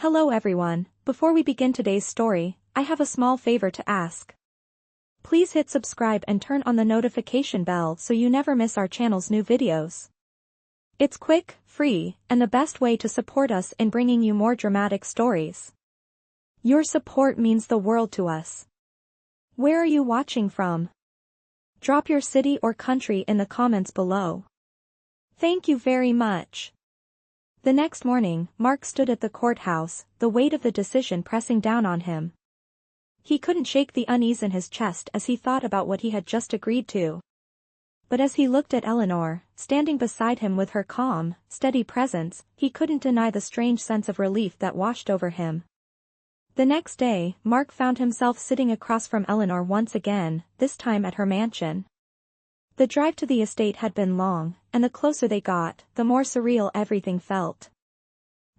Hello everyone, before we begin today's story, I have a small favor to ask. Please hit subscribe and turn on the notification bell so you never miss our channel's new videos. It's quick, free, and the best way to support us in bringing you more dramatic stories. Your support means the world to us. Where are you watching from? Drop your city or country in the comments below. Thank you very much. The next morning, Mark stood at the courthouse, the weight of the decision pressing down on him. He couldn't shake the unease in his chest as he thought about what he had just agreed to. But as he looked at Eleanor, standing beside him with her calm, steady presence, he couldn't deny the strange sense of relief that washed over him. The next day, Mark found himself sitting across from Eleanor once again, this time at her mansion. The drive to the estate had been long, and the closer they got, the more surreal everything felt.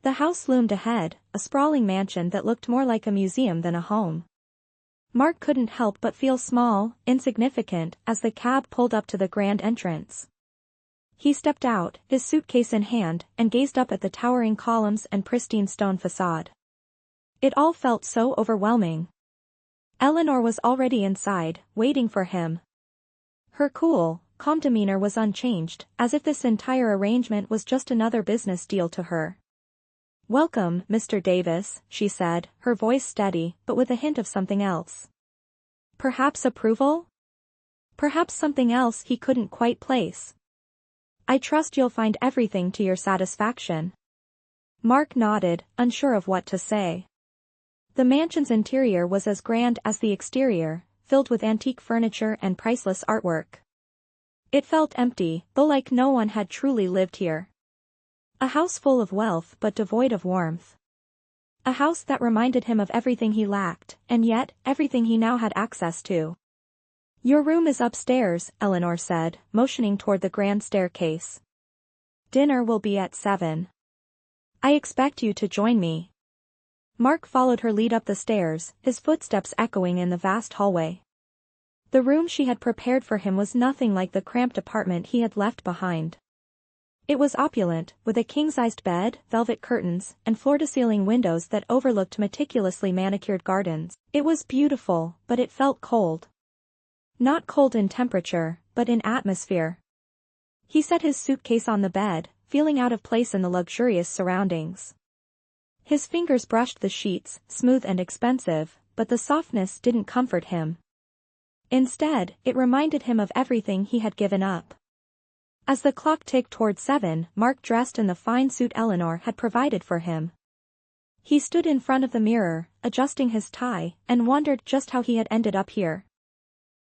The house loomed ahead, a sprawling mansion that looked more like a museum than a home. Mark couldn't help but feel small, insignificant, as the cab pulled up to the grand entrance. He stepped out, his suitcase in hand, and gazed up at the towering columns and pristine stone facade. It all felt so overwhelming. Eleanor was already inside, waiting for him. Her cool, calm demeanor was unchanged, as if this entire arrangement was just another business deal to her. "Welcome, Mr. Davis," she said, her voice steady, but with a hint of something else. Perhaps approval? Perhaps something else he couldn't quite place. "I trust you'll find everything to your satisfaction." Mark nodded, unsure of what to say. The mansion's interior was as grand as the exterior, filled with antique furniture and priceless artwork. It felt empty, though like no one had truly lived here. A house full of wealth but devoid of warmth. A house that reminded him of everything he lacked, and yet, everything he now had access to. "Your room is upstairs," Eleanor said, motioning toward the grand staircase. "Dinner will be at 7. I expect you to join me." Mark followed her lead up the stairs, his footsteps echoing in the vast hallway. The room she had prepared for him was nothing like the cramped apartment he had left behind. It was opulent, with a king-sized bed, velvet curtains, and floor-to-ceiling windows that overlooked meticulously manicured gardens. It was beautiful, but it felt cold. Not cold in temperature, but in atmosphere. He set his suitcase on the bed, feeling out of place in the luxurious surroundings. His fingers brushed the sheets, smooth and expensive, but the softness didn't comfort him. Instead, it reminded him of everything he had given up. As the clock ticked toward 7, Mark dressed in the fine suit Eleanor had provided for him. He stood in front of the mirror, adjusting his tie, and wondered just how he had ended up here.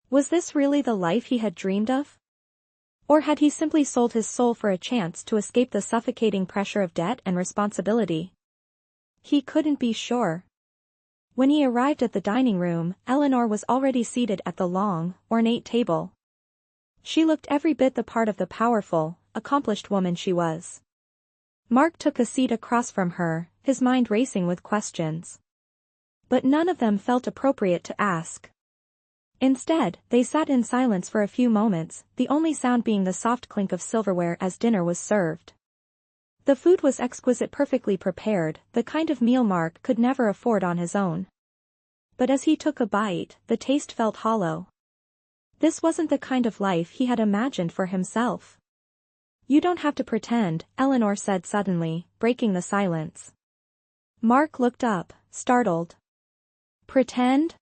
Was this really the life he had dreamed of? Or had he simply sold his soul for a chance to escape the suffocating pressure of debt and responsibility? He couldn't be sure. When he arrived at the dining room, Eleanor was already seated at the long, ornate table. She looked every bit the part of the powerful, accomplished woman she was. Mark took a seat across from her, his mind racing with questions. But none of them felt appropriate to ask. Instead, they sat in silence for a few moments, the only sound being the soft clink of silverware as dinner was served. The food was exquisite, perfectly prepared, the kind of meal Mark could never afford on his own. But as he took a bite, the taste felt hollow. This wasn't the kind of life he had imagined for himself. "You don't have to pretend," Eleanor said suddenly, breaking the silence. Mark looked up, startled. "Pretend?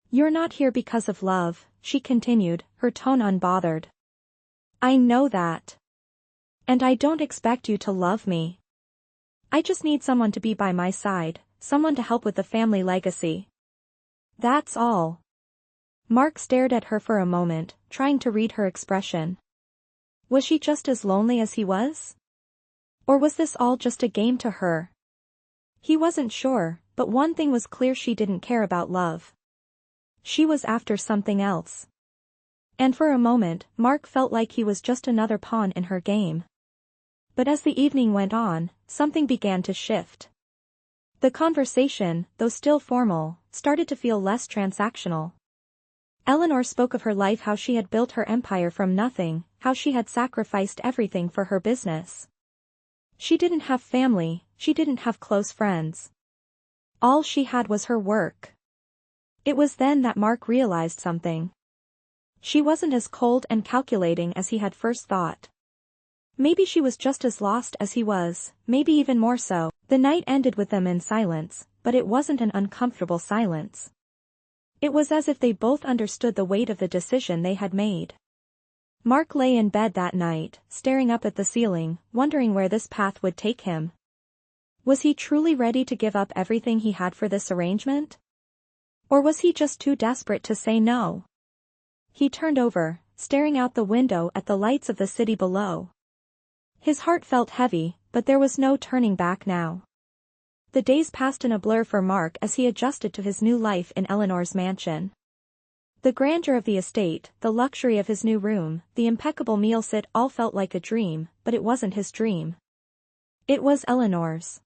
You're not here because of love," she continued, her tone unbothered. "I know that. And I don't expect you to love me. I just need someone to be by my side, someone to help with the family legacy. That's all." Mark stared at her for a moment, trying to read her expression. Was she just as lonely as he was? Or was this all just a game to her? He wasn't sure, but one thing was clear: she didn't care about love. She was after something else. And for a moment, Mark felt like he was just another pawn in her game. But as the evening went on, something began to shift. The conversation, though still formal, started to feel less transactional. Eleanor spoke of her life, how she had built her empire from nothing, how she had sacrificed everything for her business. She didn't have family, she didn't have close friends. All she had was her work. It was then that Mark realized something. She wasn't as cold and calculating as he had first thought. Maybe she was just as lost as he was, maybe even more so. The night ended with them in silence, but it wasn't an uncomfortable silence. It was as if they both understood the weight of the decision they had made. Mark lay in bed that night, staring up at the ceiling, wondering where this path would take him. Was he truly ready to give up everything he had for this arrangement? Or was he just too desperate to say no? He turned over, staring out the window at the lights of the city below. His heart felt heavy, but there was no turning back now. The days passed in a blur for Mark as he adjusted to his new life in Eleanor's mansion. The grandeur of the estate, the luxury of his new room, the impeccable meals, it all felt like a dream, but it wasn't his dream. It was Eleanor's.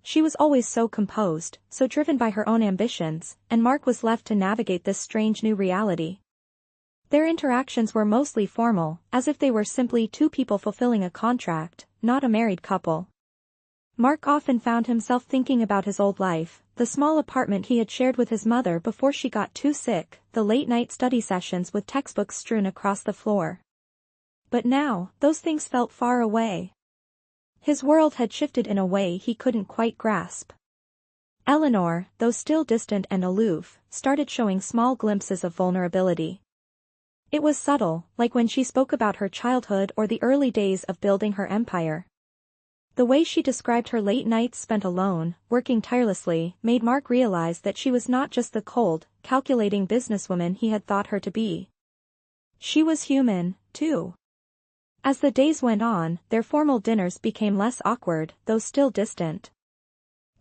She was always so composed, so driven by her own ambitions, and Mark was left to navigate this strange new reality. Their interactions were mostly formal, as if they were simply two people fulfilling a contract, not a married couple. Mark often found himself thinking about his old life, the small apartment he had shared with his mother before she got too sick, the late-night study sessions with textbooks strewn across the floor. But now, those things felt far away. His world had shifted in a way he couldn't quite grasp. Eleanor, though still distant and aloof, started showing small glimpses of vulnerability. It was subtle, like when she spoke about her childhood or the early days of building her empire. The way she described her late nights spent alone, working tirelessly, made Mark realize that she was not just the cold, calculating businesswoman he had thought her to be. She was human, too. As the days went on, their formal dinners became less awkward, though still distant.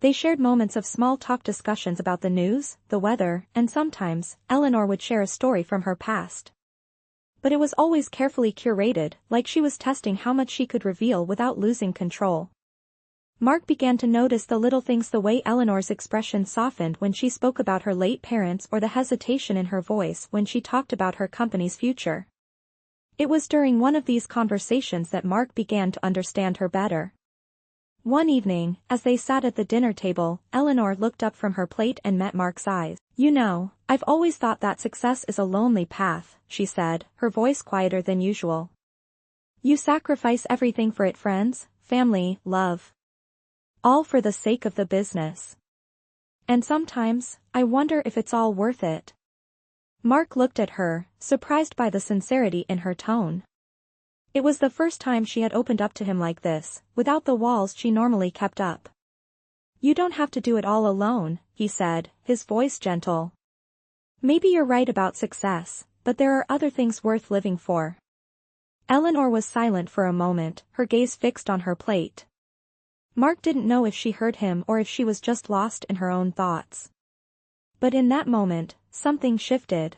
They shared moments of small-talk discussions about the news, the weather, and sometimes, Eleanor would share a story from her past. But it was always carefully curated, like she was testing how much she could reveal without losing control. Mark began to notice the little things, the way Eleanor's expression softened when she spoke about her late parents or the hesitation in her voice when she talked about her company's future. It was during one of these conversations that Mark began to understand her better. One evening, as they sat at the dinner table, Eleanor looked up from her plate and met Mark's eyes. "You know, I've always thought that success is a lonely path," she said, her voice quieter than usual. "You sacrifice everything for it, friends, family, love. All for the sake of the business. And sometimes, I wonder if it's all worth it." Mark looked at her, surprised by the sincerity in her tone. It was the first time she had opened up to him like this, without the walls she normally kept up. "You don't have to do it all alone," he said, his voice gentle. "Maybe you're right about success, but there are other things worth living for." Eleanor was silent for a moment, her gaze fixed on her plate. Mark didn't know if she heard him or if she was just lost in her own thoughts. But in that moment, something shifted.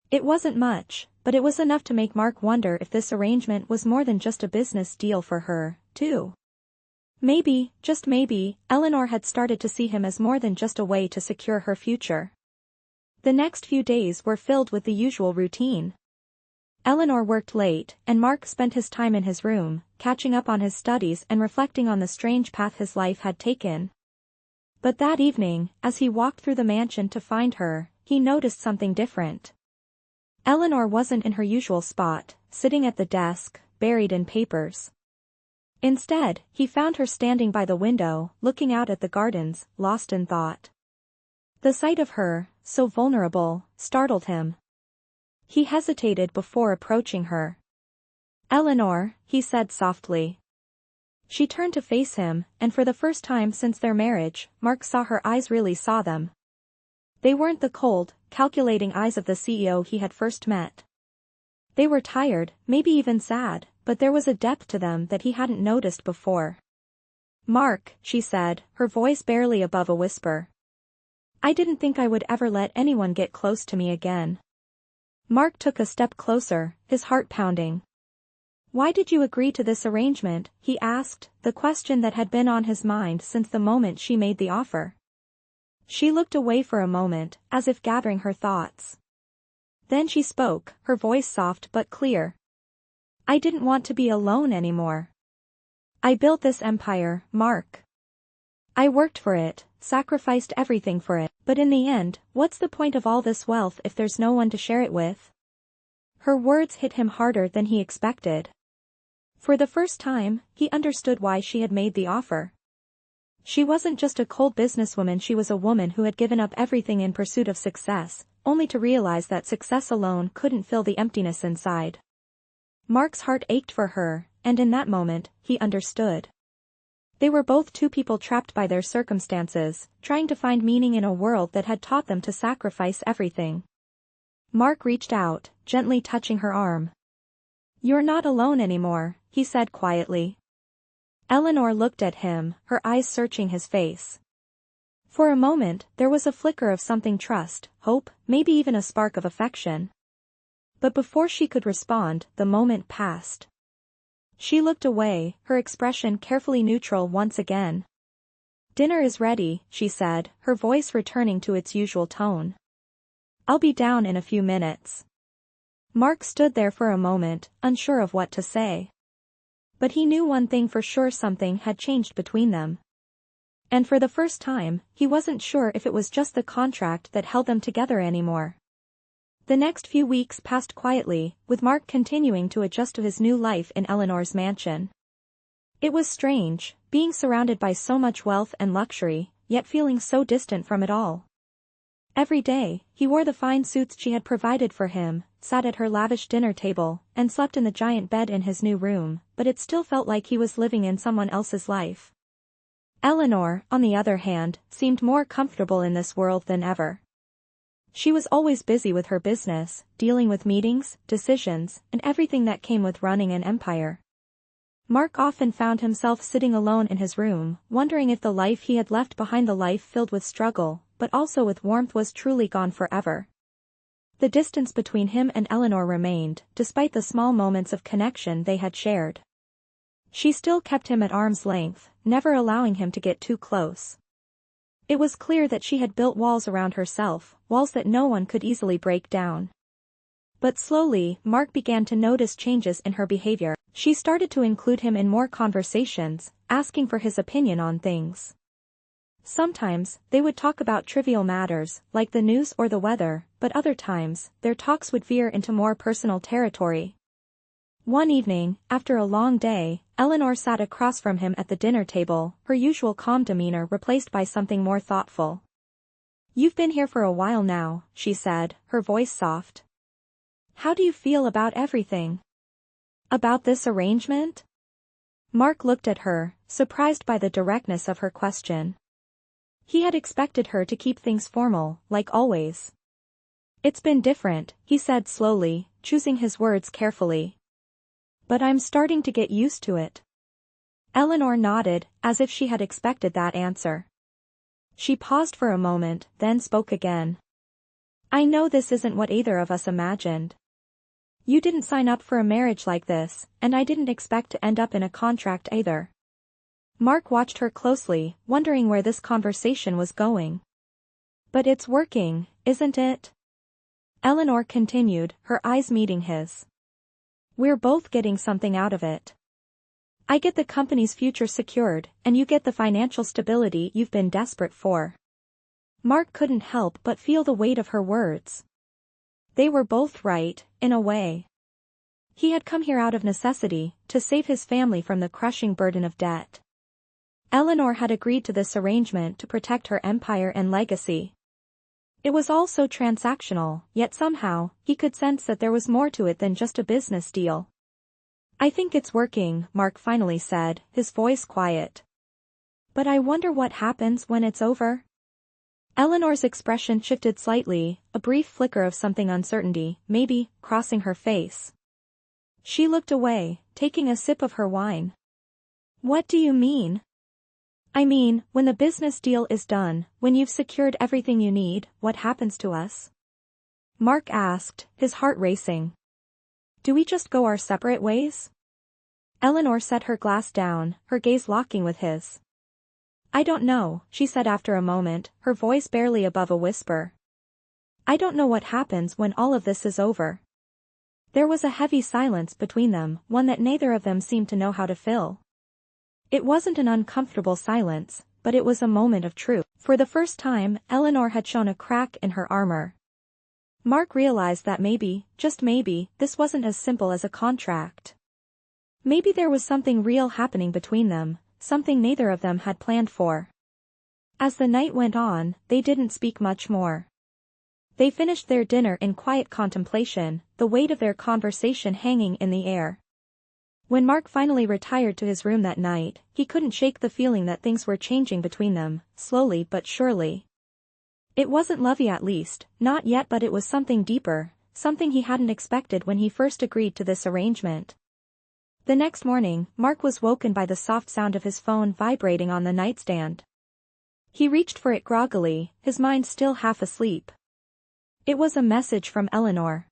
It wasn't much, but it was enough to make Mark wonder if this arrangement was more than just a business deal for her, too. Maybe, just maybe, Eleanor had started to see him as more than just a way to secure her future. The next few days were filled with the usual routine. Eleanor worked late, and Mark spent his time in his room, catching up on his studies and reflecting on the strange path his life had taken. But that evening, as he walked through the mansion to find her, he noticed something different. Eleanor wasn't in her usual spot, sitting at the desk, buried in papers. Instead, he found her standing by the window, looking out at the gardens, lost in thought. The sight of her, so vulnerable, startled him. He hesitated before approaching her. "Eleanor," he said softly. She turned to face him, and for the first time since their marriage, Mark saw her eyes, really saw them. They weren't the cold, calculating eyes of the CEO he had first met. They were tired, maybe even sad, but there was a depth to them that he hadn't noticed before. "Mark," she said, her voice barely above a whisper. "I didn't think I would ever let anyone get close to me again." Mark took a step closer, his heart pounding. "Why did you agree to this arrangement?" he asked, the question that had been on his mind since the moment she made the offer. She looked away for a moment, as if gathering her thoughts. Then she spoke, her voice soft but clear. "I didn't want to be alone anymore. I built this empire, Mark. I worked for it, sacrificed everything for it, but in the end, what's the point of all this wealth if there's no one to share it with? Her words hit him harder than he expected. For the first time, he understood why she had made the offer. She wasn't just a cold businesswoman, she was a woman who had given up everything in pursuit of success, only to realize that success alone couldn't fill the emptiness inside. Mark's heart ached for her, and in that moment, he understood. They were both two people trapped by their circumstances, trying to find meaning in a world that had taught them to sacrifice everything. Mark reached out, gently touching her arm. "You're not alone anymore," he said quietly. Eleanor looked at him, her eyes searching his face. For a moment, there was a flicker of something: trust, hope, maybe even a spark of affection. But before she could respond, the moment passed. She looked away, her expression carefully neutral once again. "Dinner is ready," she said, her voice returning to its usual tone. "I'll be down in a few minutes." Mark stood there for a moment, unsure of what to say. But he knew one thing for sure: something had changed between them. And for the first time, he wasn't sure if it was just the contract that held them together anymore. The next few weeks passed quietly, with Mark continuing to adjust to his new life in Eleanor's mansion. It was strange, being surrounded by so much wealth and luxury, yet feeling so distant from it all. Every day, he wore the fine suits she had provided for him, sat at her lavish dinner table, and slept in the giant bed in his new room, but it still felt like he was living in someone else's life. Eleanor, on the other hand, seemed more comfortable in this world than ever. She was always busy with her business, dealing with meetings, decisions, and everything that came with running an empire. Mark often found himself sitting alone in his room, wondering if the life he had left behind, the life filled with struggle, but also with warmth, was truly gone forever. The distance between him and Eleanor remained, despite the small moments of connection they had shared. She still kept him at arm's length, never allowing him to get too close. It was clear that she had built walls around herself, walls that no one could easily break down. But slowly, Mark began to notice changes in her behavior. She started to include him in more conversations, asking for his opinion on things. Sometimes, they would talk about trivial matters, like the news or the weather, but other times, their talks would veer into more personal territory. One evening, after a long day, Eleanor sat across from him at the dinner table, her usual calm demeanor replaced by something more thoughtful. "You've been here for a while now," she said, her voice soft. "How do you feel about everything? About this arrangement?" Mark looked at her, surprised by the directness of her question. He had expected her to keep things formal, like always. "It's been different," he said slowly, choosing his words carefully. "But I'm starting to get used to it." Eleanor nodded, as if she had expected that answer. She paused for a moment, then spoke again. "I know this isn't what either of us imagined. You didn't sign up for a marriage like this, and I didn't expect to end up in a contract either." Mark watched her closely, wondering where this conversation was going. "But it's working, isn't it?" Eleanor continued, her eyes meeting his. "We're both getting something out of it. I get the company's future secured, and you get the financial stability you've been desperate for." Mark couldn't help but feel the weight of her words. They were both right, in a way. He had come here out of necessity, to save his family from the crushing burden of debt. Eleanor had agreed to this arrangement to protect her empire and legacy. It was all so transactional, yet somehow, he could sense that there was more to it than just a business deal. "I think it's working," Mark finally said, his voice quiet. "But I wonder what happens when it's over?" Eleanor's expression shifted slightly, a brief flicker of something uncertainty, maybe, crossing her face. She looked away, taking a sip of her wine. "What do you mean?" "I mean, when the business deal is done, when you've secured everything you need, what happens to us?" Mark asked, his heart racing. "Do we just go our separate ways?" Eleanor set her glass down, her gaze locking with his. "I don't know," she said after a moment, her voice barely above a whisper. "I don't know what happens when all of this is over." There was a heavy silence between them, one that neither of them seemed to know how to fill. It wasn't an uncomfortable silence, but it was a moment of truth. For the first time, Eleanor had shown a crack in her armor. Mark realized that maybe, just maybe, this wasn't as simple as a contract. Maybe there was something real happening between them, something neither of them had planned for. As the night went on, they didn't speak much more. They finished their dinner in quiet contemplation, the weight of their conversation hanging in the air. When Mark finally retired to his room that night, he couldn't shake the feeling that things were changing between them, slowly but surely. It wasn't lovey at least, not yet, but it was something deeper, something he hadn't expected when he first agreed to this arrangement. The next morning, Mark was woken by the soft sound of his phone vibrating on the nightstand. He reached for it groggily, his mind still half asleep. It was a message from Eleanor.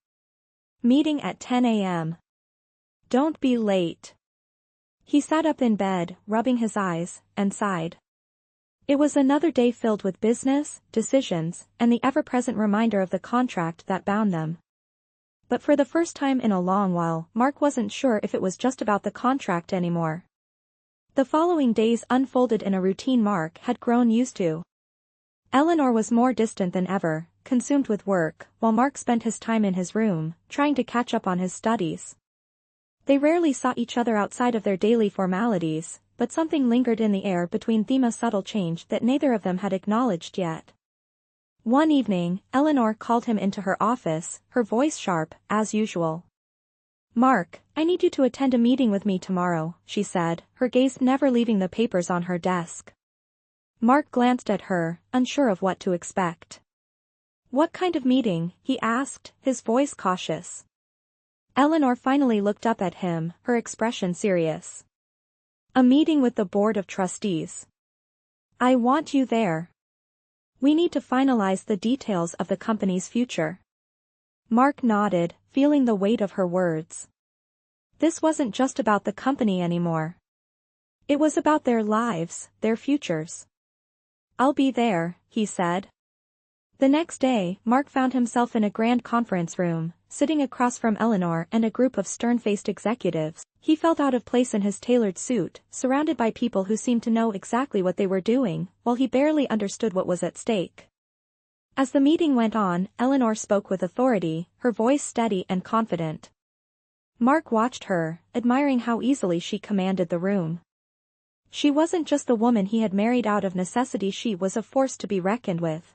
Meeting at 10 a.m. Don't be late. He sat up in bed, rubbing his eyes, and sighed. It was another day filled with business, decisions, and the ever-present reminder of the contract that bound them. But for the first time in a long while, Mark wasn't sure if it was just about the contract anymore. The following days unfolded in a routine Mark had grown used to. Eleanor was more distant than ever, consumed with work, while Mark spent his time in his room, trying to catch up on his studies. They rarely saw each other outside of their daily formalities, but something lingered in the air between them, a subtle change that neither of them had acknowledged yet. One evening, Eleanor called him into her office, her voice sharp, as usual. "Mark, I need you to attend a meeting with me tomorrow," she said, her gaze never leaving the papers on her desk. Mark glanced at her, unsure of what to expect. "What kind of meeting?" he asked, his voice cautious. Eleanor finally looked up at him, her expression serious. "A meeting with the board of trustees. I want you there. We need to finalize the details of the company's future." Mark nodded, feeling the weight of her words. This wasn't just about the company anymore. It was about their lives, their futures. "I'll be there," he said. The next day, Mark found himself in a grand conference room, sitting across from Eleanor and a group of stern-faced executives. He felt out of place in his tailored suit, surrounded by people who seemed to know exactly what they were doing, while he barely understood what was at stake. As the meeting went on, Eleanor spoke with authority, her voice steady and confident. Mark watched her, admiring how easily she commanded the room. She wasn't just the woman he had married out of necessity, she was a force to be reckoned with.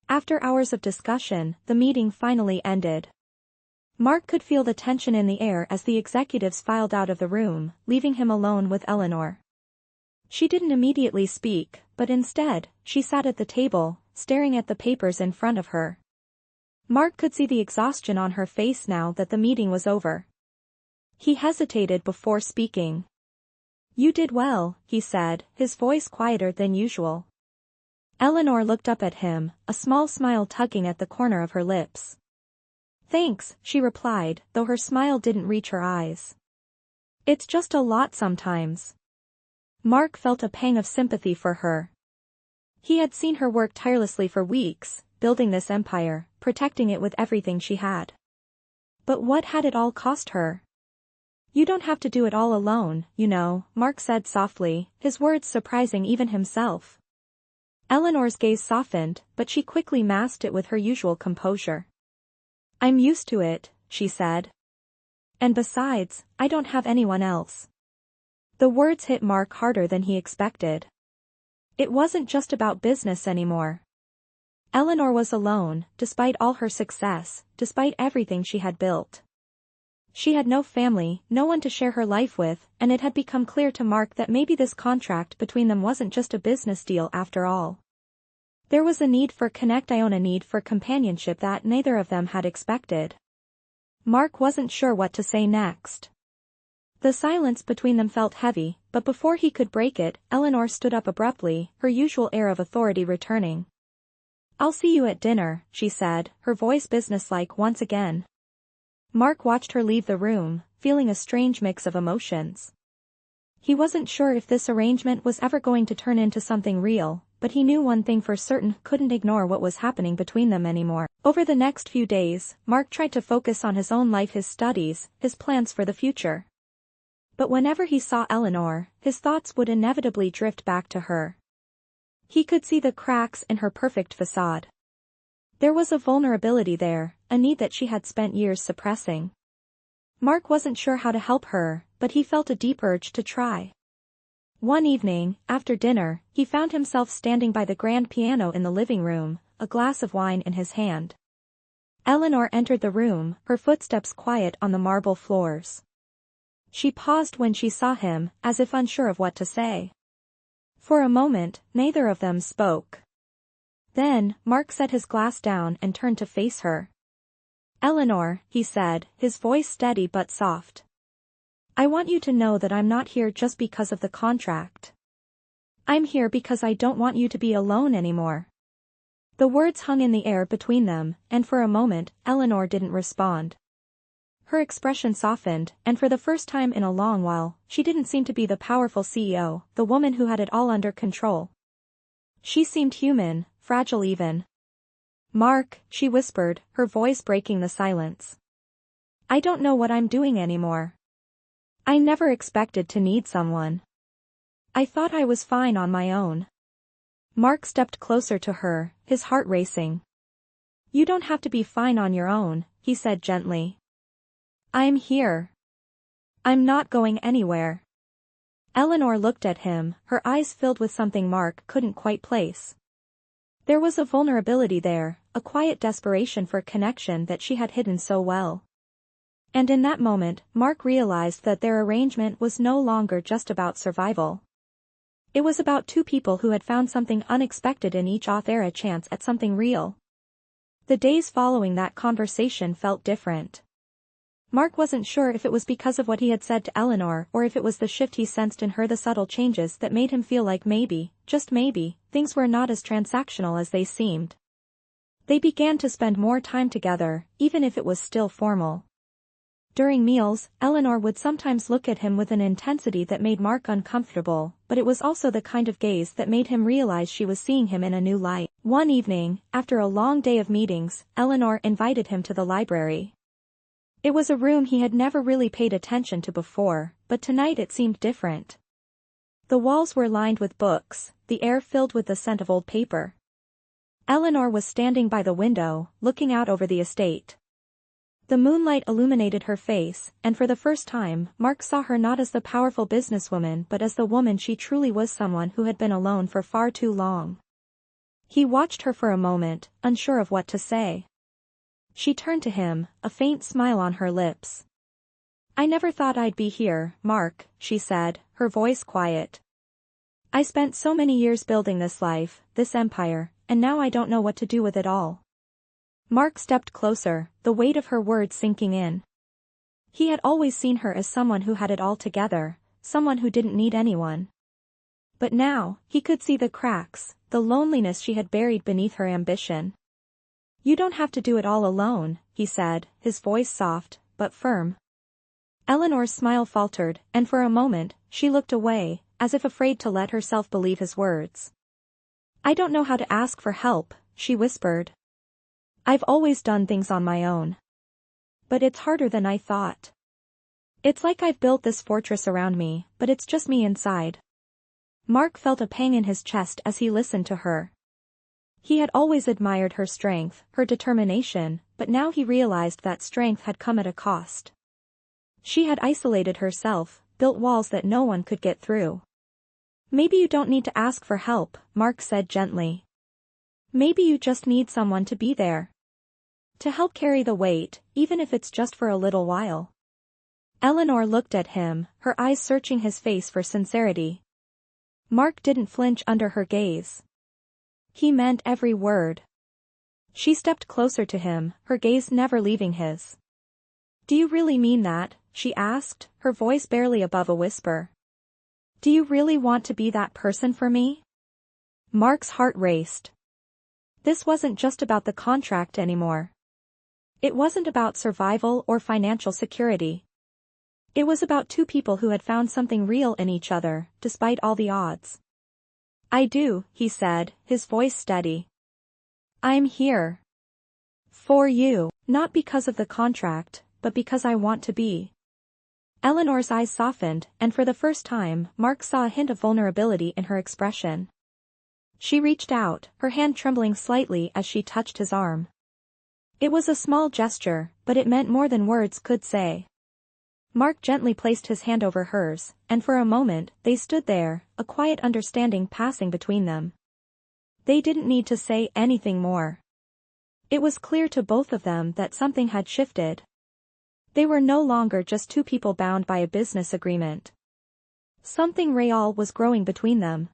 After hours of discussion, the meeting finally ended. Mark could feel the tension in the air as the executives filed out of the room, leaving him alone with Eleanor. She didn't immediately speak, but instead, she sat at the table, staring at the papers in front of her. Mark could see the exhaustion on her face now that the meeting was over. He hesitated before speaking. "You did well," he said, his voice quieter than usual. Eleanor looked up at him, a small smile tugging at the corner of her lips. "Thanks," she replied, though her smile didn't reach her eyes. "It's just a lot sometimes." Mark felt a pang of sympathy for her. He had seen her work tirelessly for weeks, building this empire, protecting it with everything she had. But what had it all cost her? "You don't have to do it all alone, you know," Mark said softly, his words surprising even himself. Eleanor's gaze softened, but she quickly masked it with her usual composure. "I'm used to it," she said. "And besides, I don't have anyone else." The words hit Mark harder than he expected. It wasn't just about business anymore. Eleanor was alone, despite all her success, despite everything she had built. She had no family, no one to share her life with, and it had become clear to Mark that maybe this contract between them wasn't just a business deal after all. There was a need for a need for companionship that neither of them had expected. Mark wasn't sure what to say next. The silence between them felt heavy, but before he could break it, Eleanor stood up abruptly, her usual air of authority returning. "I'll see you at dinner," she said, her voice businesslike once again. Mark watched her leave the room, feeling a strange mix of emotions. He wasn't sure if this arrangement was ever going to turn into something real, but he knew one thing for certain: couldn't ignore what was happening between them anymore. Over the next few days, Mark tried to focus on his own life, his studies, his plans for the future. But whenever he saw Eleanor, his thoughts would inevitably drift back to her. He could see the cracks in her perfect facade. There was a vulnerability there, a need that she had spent years suppressing. Mark wasn't sure how to help her, but he felt a deep urge to try. One evening, after dinner, he found himself standing by the grand piano in the living room, a glass of wine in his hand. Eleanor entered the room, her footsteps quiet on the marble floors. She paused when she saw him, as if unsure of what to say. For a moment, neither of them spoke. Then, Mark set his glass down and turned to face her. "Eleanor," he said, his voice steady but soft. "I want you to know that I'm not here just because of the contract. I'm here because I don't want you to be alone anymore." The words hung in the air between them, and for a moment, Eleanor didn't respond. Her expression softened, and for the first time in a long while, she didn't seem to be the powerful CEO, the woman who had it all under control. She seemed human, fragile even. "Mark," she whispered, her voice breaking the silence. "I don't know what I'm doing anymore. I never expected to need someone. I thought I was fine on my own." Mark stepped closer to her, his heart racing. "You don't have to be fine on your own," he said gently. "I'm here. I'm not going anywhere." Eleanor looked at him, her eyes filled with something Mark couldn't quite place. There was a vulnerability there, a quiet desperation for connection that she had hidden so well. And in that moment, Mark realized that their arrangement was no longer just about survival. It was about two people who had found something unexpected in each other, a chance at something real. The days following that conversation felt different. Mark wasn't sure if it was because of what he had said to Eleanor or if it was the shift he sensed in her, the subtle changes that made him feel like maybe, just maybe, things were not as transactional as they seemed. They began to spend more time together, even if it was still formal. During meals, Eleanor would sometimes look at him with an intensity that made Mark uncomfortable, but it was also the kind of gaze that made him realize she was seeing him in a new light. One evening, after a long day of meetings, Eleanor invited him to the library. It was a room he had never really paid attention to before, but tonight it seemed different. The walls were lined with books, the air filled with the scent of old paper. Eleanor was standing by the window, looking out over the estate. The moonlight illuminated her face, and for the first time, Mark saw her not as the powerful businesswoman but as the woman she truly was, someone who had been alone for far too long. He watched her for a moment, unsure of what to say. She turned to him, a faint smile on her lips. "I never thought I'd be here, Mark," she said, her voice quiet. "I spent so many years building this life, this empire, and now I don't know what to do with it all." Mark stepped closer, the weight of her words sinking in. He had always seen her as someone who had it all together, someone who didn't need anyone. But now, he could see the cracks, the loneliness she had buried beneath her ambition. "You don't have to do it all alone," he said, his voice soft, but firm. Eleanor's smile faltered, and for a moment, she looked away, as if afraid to let herself believe his words. "I don't know how to ask for help," she whispered. "I've always done things on my own. But it's harder than I thought. It's like I've built this fortress around me, but it's just me inside." Mark felt a pang in his chest as he listened to her. He had always admired her strength, her determination, but now he realized that strength had come at a cost. She had isolated herself, built walls that no one could get through. "Maybe you don't need to ask for help," Mark said gently. "Maybe you just need someone to be there. To help carry the weight, even if it's just for a little while." Eleanor looked at him, her eyes searching his face for sincerity. Mark didn't flinch under her gaze. He meant every word. She stepped closer to him, her gaze never leaving his. "Do you really mean that?" she asked, her voice barely above a whisper. "Do you really want to be that person for me?" Mark's heart raced. This wasn't just about the contract anymore. It wasn't about survival or financial security. It was about two people who had found something real in each other, despite all the odds. "I do," he said, his voice steady. "I'm here. For you, not because of the contract, but because I want to be." Eleanor's eyes softened, and for the first time, Mark saw a hint of vulnerability in her expression. She reached out, her hand trembling slightly as she touched his arm. It was a small gesture, but it meant more than words could say. Mark gently placed his hand over hers, and for a moment, they stood there, a quiet understanding passing between them. They didn't need to say anything more. It was clear to both of them that something had shifted. They were no longer just two people bound by a business agreement. Something real was growing between them.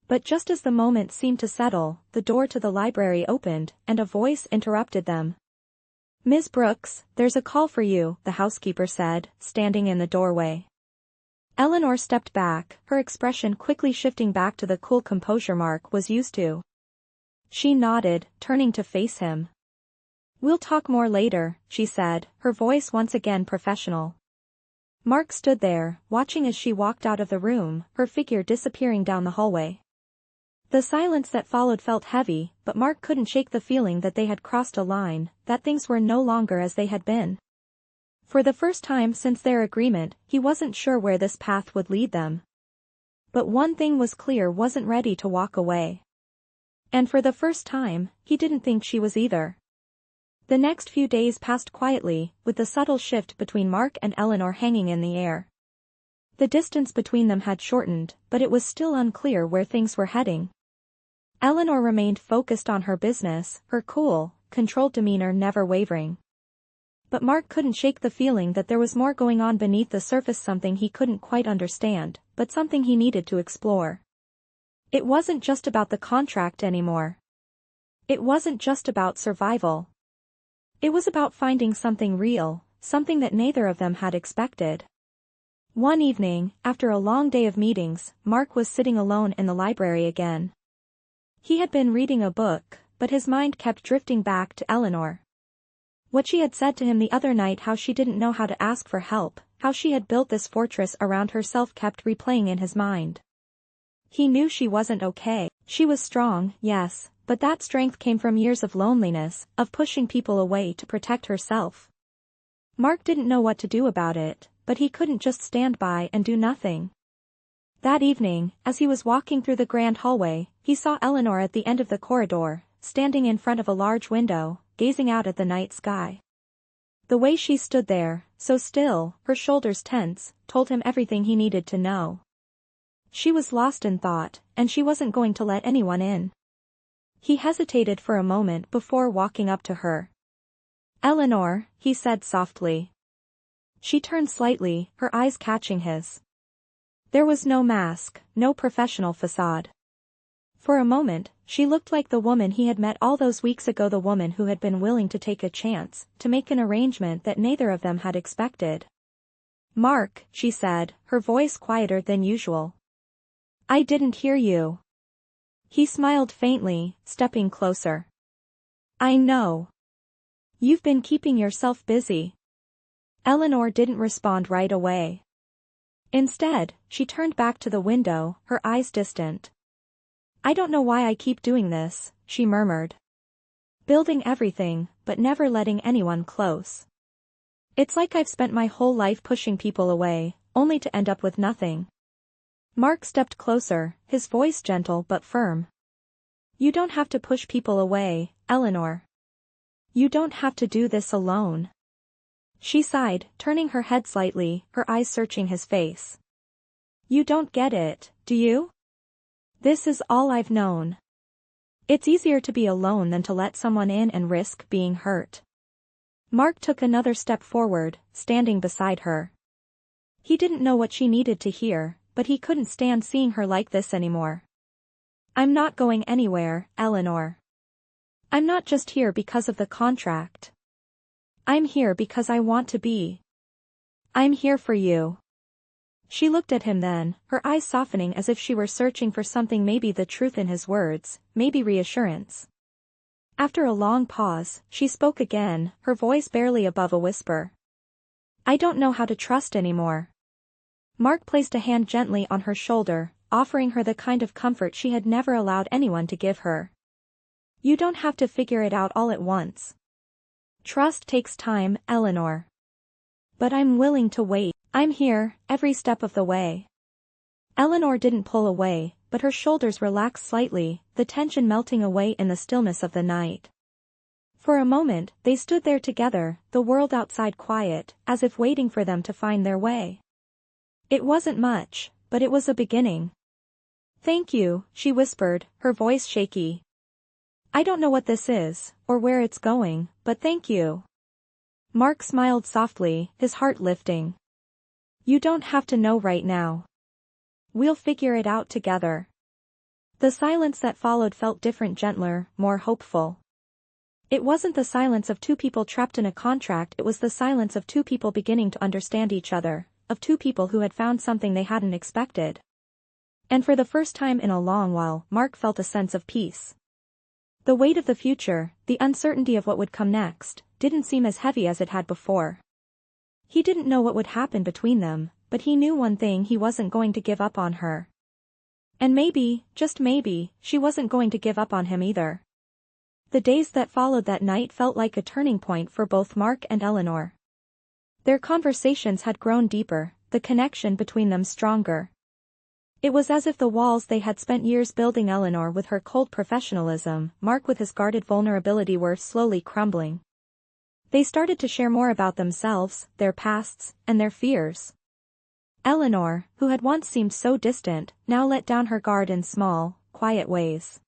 But just as the moment seemed to settle, the door to the library opened, and a voice interrupted them. "Miss Brooks, there's a call for you," the housekeeper said, standing in the doorway. Eleanor stepped back, her expression quickly shifting back to the cool composure Mark was used to. She nodded, turning to face him. "We'll talk more later," she said, her voice once again professional. Mark stood there, watching as she walked out of the room, her figure disappearing down the hallway. The silence that followed felt heavy, but Mark couldn't shake the feeling that they had crossed a line, that things were no longer as they had been. For the first time since their agreement, he wasn't sure where this path would lead them. But one thing was clear: wasn't ready to walk away. And for the first time, he didn't think she was either. The next few days passed quietly, with the subtle shift between Mark and Eleanor hanging in the air. The distance between them had shortened, but it was still unclear where things were heading. Eleanor remained focused on her business, her cool, controlled demeanor never wavering. But Mark couldn't shake the feeling that there was more going on beneath the surface, something he couldn't quite understand, but something he needed to explore. It wasn't just about the contract anymore. It wasn't just about survival. It was about finding something real, something that neither of them had expected. One evening, after a long day of meetings, Mark was sitting alone in the library again. He had been reading a book, but his mind kept drifting back to Eleanor. What she had said to him the other night, how she didn't know how to ask for help, how she had built this fortress around herself, kept replaying in his mind. He knew she wasn't okay. She was strong, yes, but that strength came from years of loneliness, of pushing people away to protect herself. Mark didn't know what to do about it, but he couldn't just stand by and do nothing. That evening, as he was walking through the grand hallway, he saw Eleanor at the end of the corridor, standing in front of a large window, gazing out at the night sky. The way she stood there, so still, her shoulders tense, told him everything he needed to know. She was lost in thought, and she wasn't going to let anyone in. He hesitated for a moment before walking up to her. "Eleanor," he said softly. She turned slightly, her eyes catching his. There was no mask, no professional facade. For a moment, she looked like the woman he had met all those weeks ago, the woman who had been willing to take a chance, to make an arrangement that neither of them had expected. "Mark," she said, her voice quieter than usual. "I didn't hear you." He smiled faintly, stepping closer. "I know. You've been keeping yourself busy." Eleanor didn't respond right away. Instead, she turned back to the window, her eyes distant. "I don't know why I keep doing this," she murmured. "Building everything, but never letting anyone close. It's like I've spent my whole life pushing people away, only to end up with nothing." Mark stepped closer, his voice gentle but firm. "You don't have to push people away, Eleanor. You don't have to do this alone." She sighed, turning her head slightly, her eyes searching his face. "You don't get it, do you? This is all I've known. It's easier to be alone than to let someone in and risk being hurt." Mark took another step forward, standing beside her. He didn't know what she needed to hear, but he couldn't stand seeing her like this anymore. "I'm not going anywhere, Eleanor. I'm not just here because of the contract. I'm here because I want to be. I'm here for you." She looked at him then, her eyes softening as if she were searching for something, maybe the truth in his words, maybe reassurance. After a long pause, she spoke again, her voice barely above a whisper. "I don't know how to trust anymore." Mark placed a hand gently on her shoulder, offering her the kind of comfort she had never allowed anyone to give her. "You don't have to figure it out all at once. Trust takes time, Eleanor. But I'm willing to wait." I'm here, every step of the way. Eleanor didn't pull away, but her shoulders relaxed slightly, the tension melting away in the stillness of the night. For a moment, they stood there together, the world outside quiet, as if waiting for them to find their way. It wasn't much, but it was a beginning. Thank you, she whispered, her voice shaky. I don't know what this is, or where it's going, but thank you. Mark smiled softly, his heart lifting. You don't have to know right now. We'll figure it out together. The silence that followed felt different, gentler, more hopeful. It wasn't the silence of two people trapped in a contract, it was the silence of two people beginning to understand each other, of two people who had found something they hadn't expected. And for the first time in a long while, Mark felt a sense of peace. The weight of the future, the uncertainty of what would come next, didn't seem as heavy as it had before. He didn't know what would happen between them, but he knew one thing: he wasn't going to give up on her. And maybe, just maybe, she wasn't going to give up on him either. The days that followed that night felt like a turning point for both Mark and Eleanor. Their conversations had grown deeper, the connection between them stronger. It was as if the walls they had spent years building, Eleanor with her cold professionalism, Mark with his guarded vulnerability, were slowly crumbling. They started to share more about themselves, their pasts, and their fears. Eleanor, who had once seemed so distant, now let down her guard in small, quiet ways.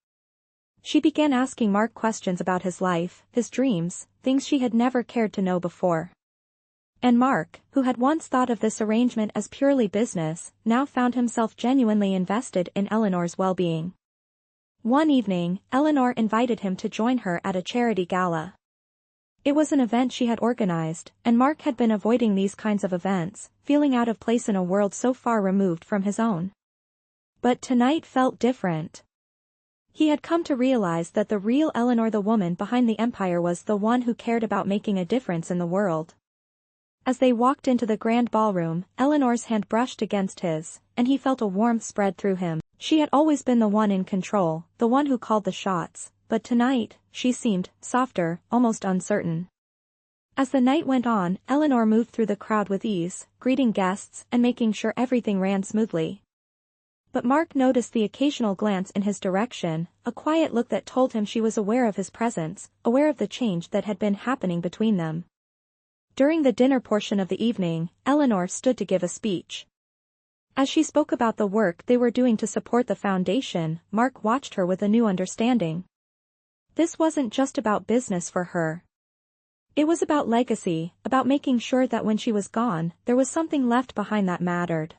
She began asking Mark questions about his life, his dreams, things she had never cared to know before. And Mark, who had once thought of this arrangement as purely business, now found himself genuinely invested in Eleanor's well-being. One evening, Eleanor invited him to join her at a charity gala. It was an event she had organized, and Mark had been avoiding these kinds of events, feeling out of place in a world so far removed from his own. But tonight felt different. He had come to realize that the real Eleanor, the woman behind the empire, was the one who cared about making a difference in the world. As they walked into the grand ballroom, Eleanor's hand brushed against his, and he felt a warmth spread through him. She had always been the one in control, the one who called the shots, but tonight, she seemed softer, almost uncertain. As the night went on, Eleanor moved through the crowd with ease, greeting guests and making sure everything ran smoothly. But Mark noticed the occasional glance in his direction, a quiet look that told him she was aware of his presence, aware of the change that had been happening between them. During the dinner portion of the evening, Eleanor stood to give a speech. As she spoke about the work they were doing to support the foundation, Mark watched her with a new understanding. This wasn't just about business for her. It was about legacy, about making sure that when she was gone, there was something left behind that mattered.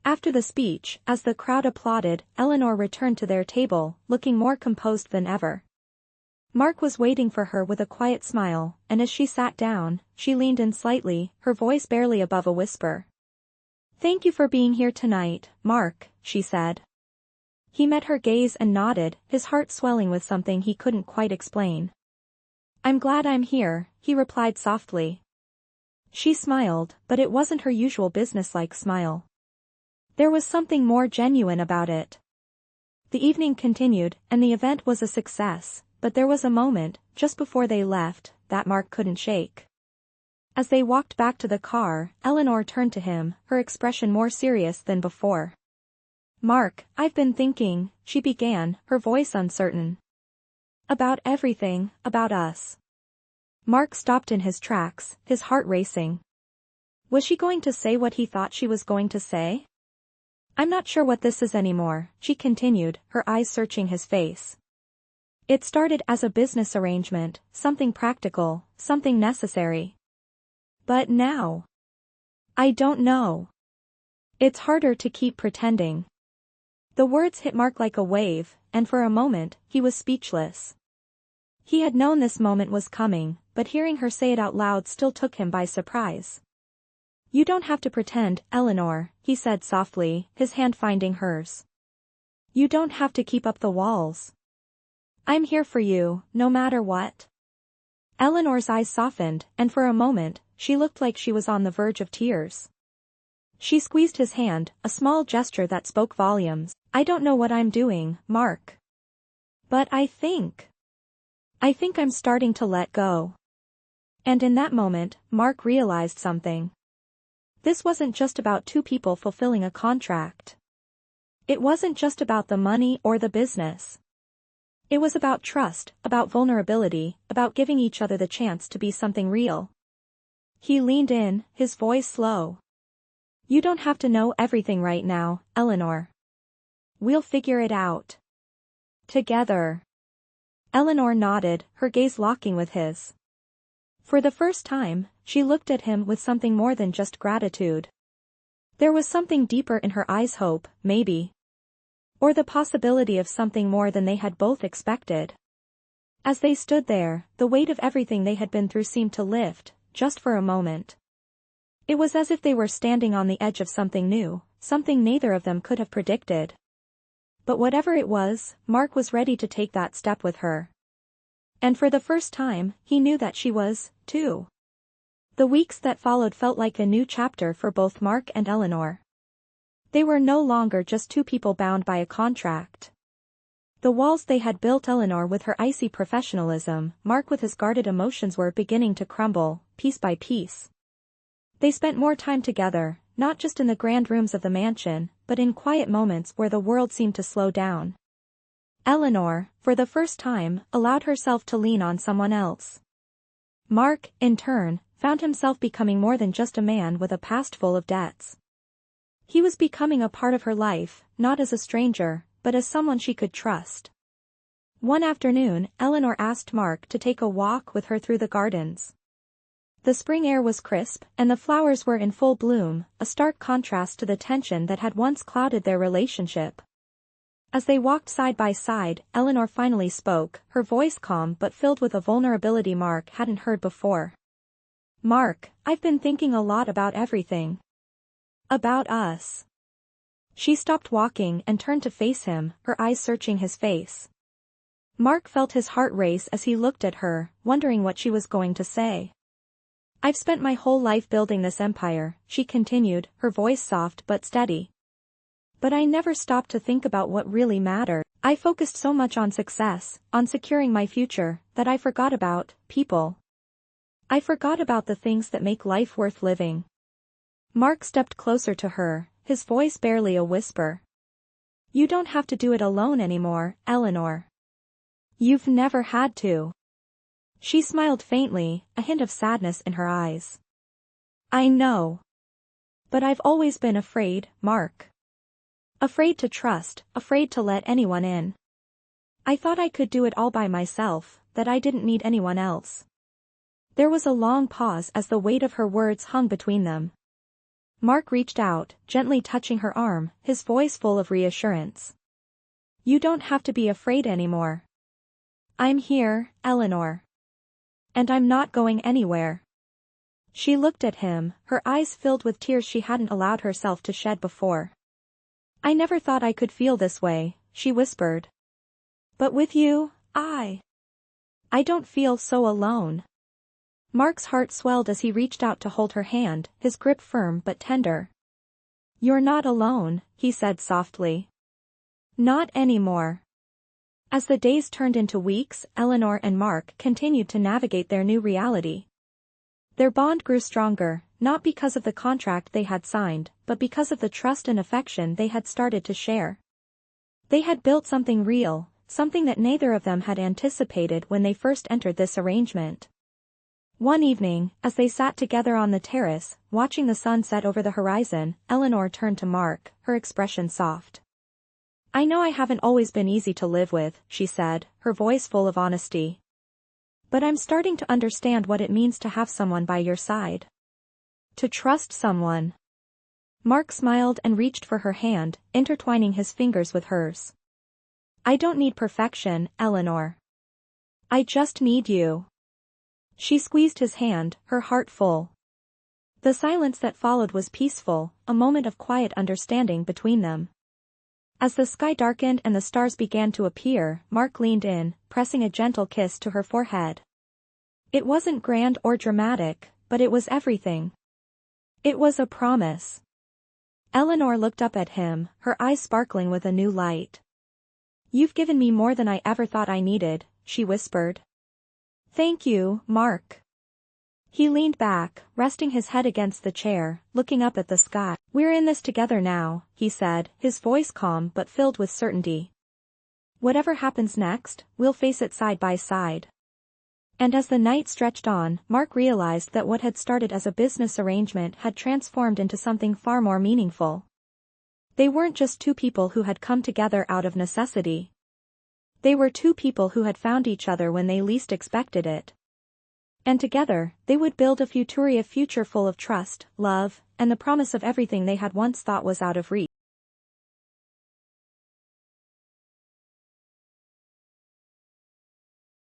After the speech, as the crowd applauded, Eleanor returned to their table, looking more composed than ever. Mark was waiting for her with a quiet smile, and as she sat down, she leaned in slightly, her voice barely above a whisper. Thank you for being here tonight, Mark, she said. He met her gaze and nodded, his heart swelling with something he couldn't quite explain. I'm glad I'm here, he replied softly. She smiled, but it wasn't her usual businesslike smile. There was something more genuine about it. The evening continued, and the event was a success. But there was a moment, just before they left, that Mark couldn't shake. As they walked back to the car, Eleanor turned to him, her expression more serious than before. Mark, I've been thinking, she began, her voice uncertain. About everything, about us. Mark stopped in his tracks, his heart racing. Was she going to say what he thought she was going to say? I'm not sure what this is anymore, she continued, her eyes searching his face. It started as a business arrangement, something practical, something necessary. But now, I don't know. It's harder to keep pretending. The words hit Mark like a wave, and for a moment, he was speechless. He had known this moment was coming, but hearing her say it out loud still took him by surprise. You don't have to pretend, Eleanor, he said softly, his hand finding hers. You don't have to keep up the walls. I'm here for you, no matter what. Eleanor's eyes softened, and for a moment, she looked like she was on the verge of tears. She squeezed his hand, a small gesture that spoke volumes. I don't know what I'm doing, Mark. But I think I'm starting to let go. And in that moment, Mark realized something. This wasn't just about two people fulfilling a contract. It wasn't just about the money or the business. It was about trust, about vulnerability, about giving each other the chance to be something real. He leaned in, his voice slow. You don't have to know everything right now, Eleanor. We'll figure it out. Together. Eleanor nodded, her gaze locking with his. For the first time, she looked at him with something more than just gratitude. There was something deeper in her eyes, hope, maybe. Or the possibility of something more than they had both expected. As they stood there, the weight of everything they had been through seemed to lift, just for a moment. It was as if they were standing on the edge of something new, something neither of them could have predicted. But whatever it was, Mark was ready to take that step with her. And for the first time, he knew that she was, too. The weeks that followed felt like a new chapter for both Mark and Eleanor. They were no longer just two people bound by a contract. The walls they had built, Eleanor with her icy professionalism, Mark with his guarded emotions, were beginning to crumble, piece by piece. They spent more time together, not just in the grand rooms of the mansion, but in quiet moments where the world seemed to slow down. Eleanor, for the first time, allowed herself to lean on someone else. Mark, in turn, found himself becoming more than just a man with a past full of debts. He was becoming a part of her life, not as a stranger, but as someone she could trust. One afternoon, Eleanor asked Mark to take a walk with her through the gardens. The spring air was crisp, and the flowers were in full bloom, a stark contrast to the tension that had once clouded their relationship. As they walked side by side, Eleanor finally spoke, her voice calm but filled with a vulnerability Mark hadn't heard before. Mark, I've been thinking a lot about everything. About us. She stopped walking and turned to face him, her eyes searching his face. Mark felt his heart race as he looked at her, wondering what she was going to say. I've spent my whole life building this empire, she continued, her voice soft but steady. But I never stopped to think about what really mattered. I focused so much on success, on securing my future, that I forgot about people. I forgot about the things that make life worth living. Mark stepped closer to her, his voice barely a whisper. You don't have to do it alone anymore, Eleanor. You've never had to. She smiled faintly, a hint of sadness in her eyes. I know. But I've always been afraid, Mark. Afraid to trust, afraid to let anyone in. I thought I could do it all by myself, that I didn't need anyone else. There was a long pause as the weight of her words hung between them. Mark reached out, gently touching her arm, his voice full of reassurance. You don't have to be afraid anymore. I'm here, Eleanor. And I'm not going anywhere. She looked at him, her eyes filled with tears she hadn't allowed herself to shed before. I never thought I could feel this way, she whispered. But with you, I don't feel so alone. Mark's heart swelled as he reached out to hold her hand, his grip firm but tender. You're not alone, he said softly. Not anymore. As the days turned into weeks, Eleanor and Mark continued to navigate their new reality. Their bond grew stronger, not because of the contract they had signed, but because of the trust and affection they had started to share. They had built something real, something that neither of them had anticipated when they first entered this arrangement. One evening, as they sat together on the terrace, watching the sun set over the horizon, Eleanor turned to Mark, her expression soft. I know I haven't always been easy to live with, she said, her voice full of honesty. But I'm starting to understand what it means to have someone by your side. To trust someone. Mark smiled and reached for her hand, intertwining his fingers with hers. I don't need perfection, Eleanor. I just need you. She squeezed his hand, her heart full. The silence that followed was peaceful, a moment of quiet understanding between them. As the sky darkened and the stars began to appear, Mark leaned in, pressing a gentle kiss to her forehead. It wasn't grand or dramatic, but it was everything. It was a promise. Eleanor looked up at him, her eyes sparkling with a new light. You've given me more than I ever thought I needed, she whispered. Thank you, Mark. He leaned back, resting his head against the chair, looking up at the sky. "We're in this together now," he said, his voice calm but filled with certainty. "Whatever happens next, we'll face it side by side." And as the night stretched on, Mark realized that what had started as a business arrangement had transformed into something far more meaningful. They weren't just two people who had come together out of necessity. They were two people who had found each other when they least expected it. And together, they would build a future full of trust, love, and the promise of everything they had once thought was out of reach.